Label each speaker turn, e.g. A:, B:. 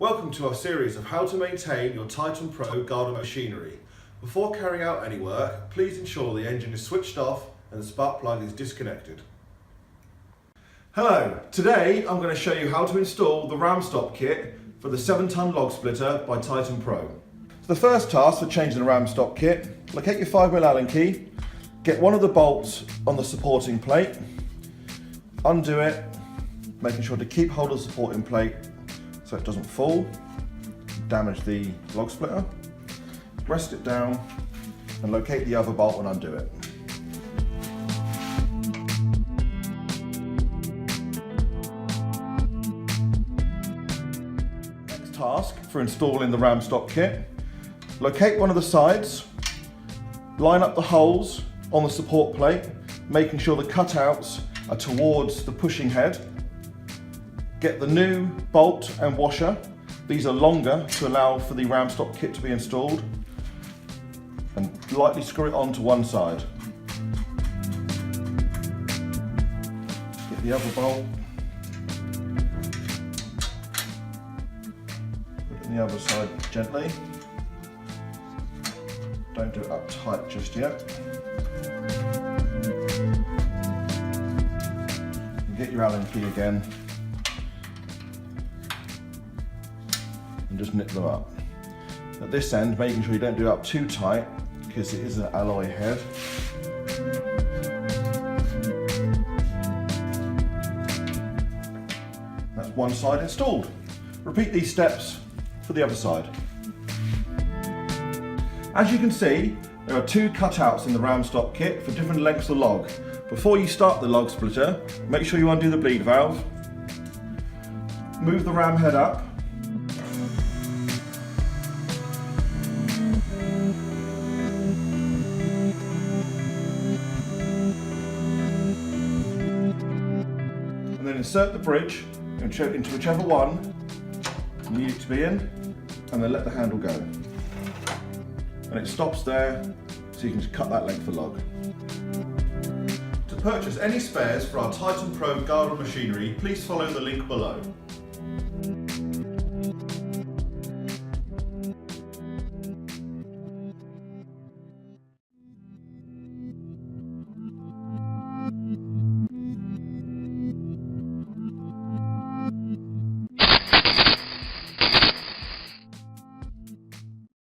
A: Welcome to our series of how to maintain your Titan Pro garden machinery. Before carrying out any work, please ensure the engine is switched off and the spark plug is disconnected. Hello, today I'm going to show you how to install the ram stop kit for the 7-ton log splitter by Titan Pro. The first task for changing the ram stop kit, locate your 5mm Allen key, get one of the bolts on the supporting plate, undo it, making sure to keep hold of the supporting plate so it doesn't fall, damage the log splitter. Rest it down and locate the other bolt and undo it. Next task for installing the ram stop kit, locate one of the sides, line up the holes on the support plate, making sure the cutouts are towards the pushing head. Get the new bolt and washer. These are longer to allow for the ram stop kit to be installed. And lightly screw it onto one side. Get the other bolt. Put it on the other side gently. Don't do it up tight just yet. And get your Allen key again. And just nip them up. At this end, making sure you don't do it up too tight because it is an alloy head. That's one side installed. Repeat these steps for the other side. As you can see, there are two cutouts in the ram stop kit for different lengths of log. Before you start the log splitter, make sure you undo the bleed valve, move the ram head up, and then insert the bridge into whichever one you need it to be in, and then let the handle go. And it stops there, so you can just cut that length of log. To purchase any spares for our Titan Pro garden machinery, please follow the link below.